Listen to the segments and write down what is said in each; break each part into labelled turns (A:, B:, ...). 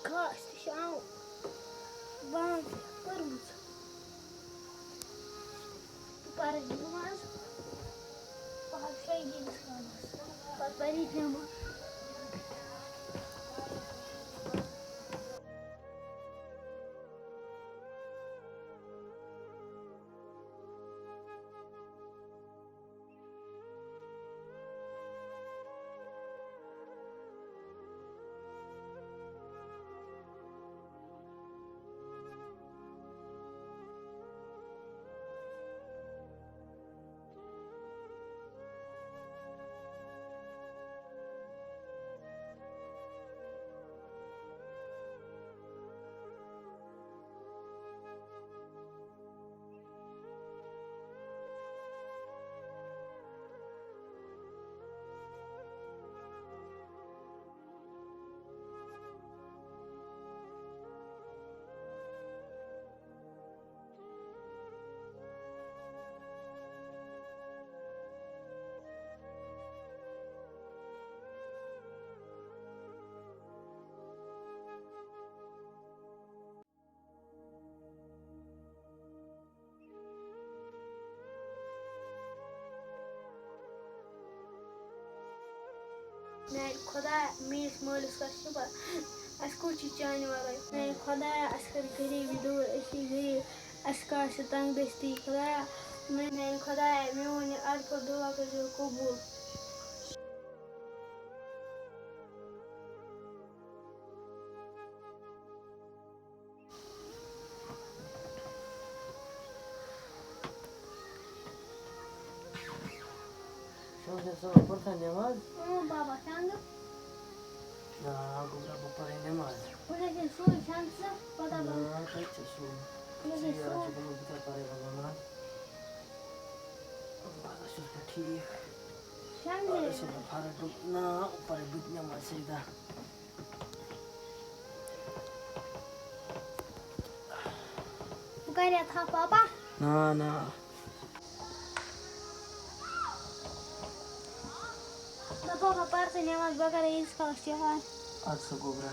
A: खास शाम बंद परमुज पर नमाज पढ़ शहीद पर परी नमाज मैं खुदा मेस मालिस का शुभ अस्कुची चाने वाला मैं खुदा अस्कर गरीबी दूर ऐसी गरीब अस्कार से तंग दस्ती खुदा मैं खुदा मैं उन्हें अर्थ और दुआ कर जो कबूल
B: पढ़ता नमाज
A: बाबा संग
B: ना गुरा पढ़े नमाज
A: उन्हें के सोई शांत से पता
B: ना
A: बंद
B: कैसे सो
A: उन्हें
B: यार
A: सो
B: जो बुता पारे भगवान बाबा सुन ठीक
A: शांत
B: ऐसे फरक ना ऊपर बित नमाज सीधा
A: पुकारा था पापा
B: ना ना
A: पापा पर से नमाज बगैर इसका क्या
B: आज से गुरा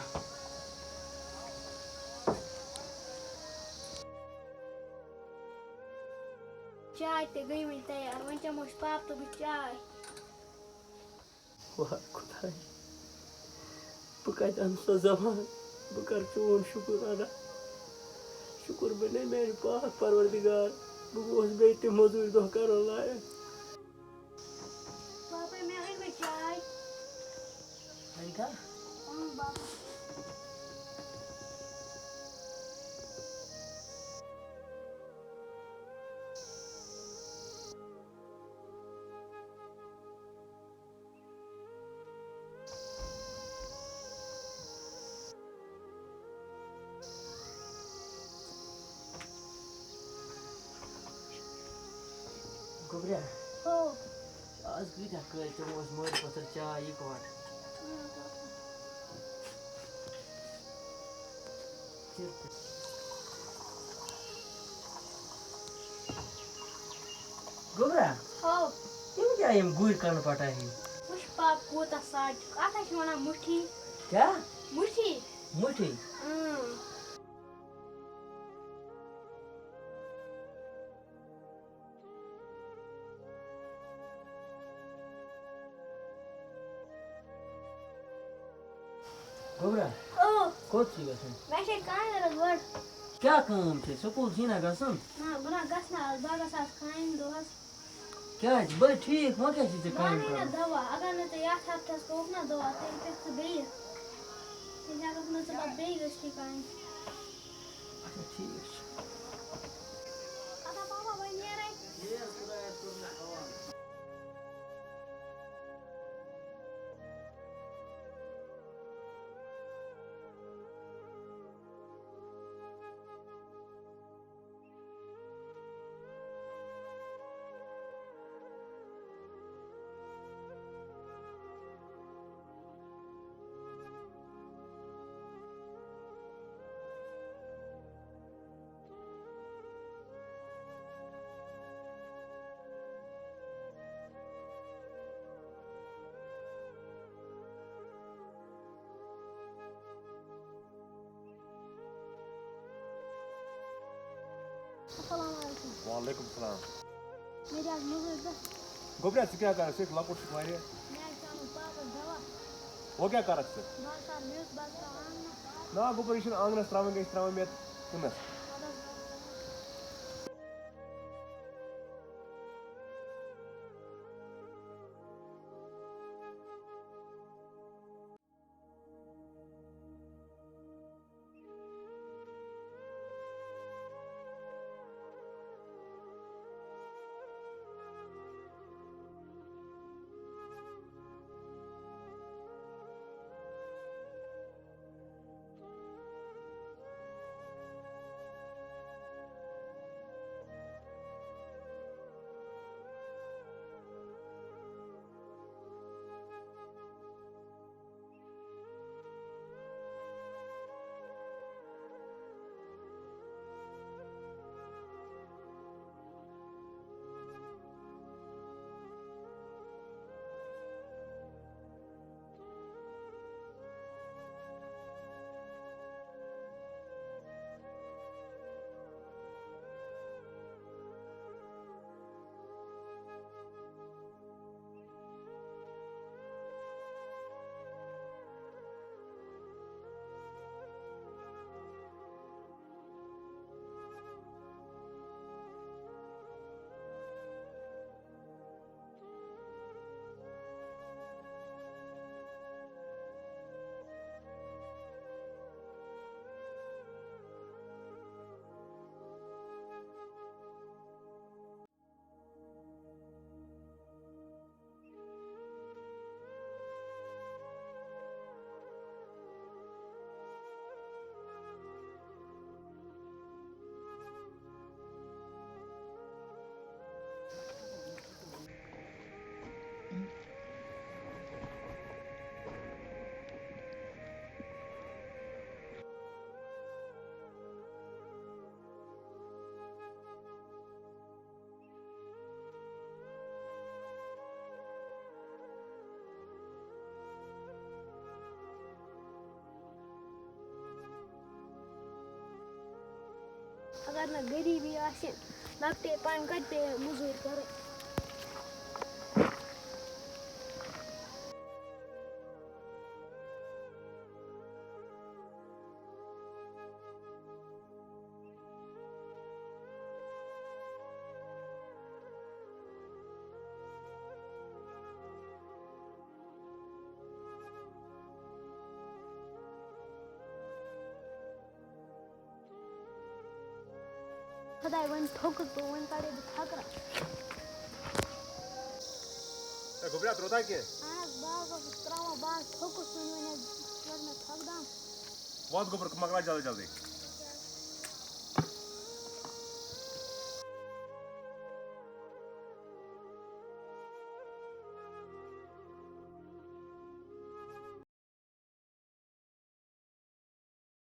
A: चाय ते गई में तैयार वंचा मुझ पाप तो भी चाय
B: वाह खुदा बकायदा अंसा जमान बकर चोन शुक्र अदा शुक्र बने मेरे पाक परवरदिगार बुगोस बेटे मजूर दो कर लाए
A: पापा मैं आई में चाय
B: आईगा
A: बाबा
B: गुबरा
A: हो
B: आज की ढक्कल तो मौज मोर पत्थर चाय एक वाट गुबरा
A: हो
B: तुम क्या ये गुड़ करना पड़ा है
A: मुझ पाप को ता साथ आता है वाला मुट्ठी
B: क्या
A: मुट्ठी
B: मुठी गुबरा
A: ओ
B: कोच सी गसन
A: मैं से कहां है गड़
B: क्या काम थे स्कूल थी ना गसन
A: हां बना गसना बागा साथ खाइन दोस
B: क्या है बड़े ठीक हो क्या चीज काम
A: माने ना
B: कर
A: दवा अगर न तो या था को ना दवा ते पे बे ते जाकर न तो बे गस्ती काइन
B: अच्छा ठीक
A: आता पापा भाई नहीं आ
B: ये पूरा है तो
A: अस्सलाम वालेकुम।
C: वालेकुम सलाम।
A: मेरी आज मजूर बस
C: गोबरिया से क्या कर रहे हो? लकुट शिकवारी
A: मैं चाहूँ पापा दवा
C: वो क्या कर रहे हो?
A: बस यार म्यूट बस का आना
C: ना गोबर आंगनस त्रावे में कुनस
A: मदद अगर ना गरीबी आसे लगते पान करते मजूर करे खुदाई वन ठोक तो वन काड़े थकरा
C: गोबरिया त्रोता के
A: आना बाग त्रावा बाग ठोक सुन वन थक दाम
C: बहुत गोबर मगला जल्दी जल्दी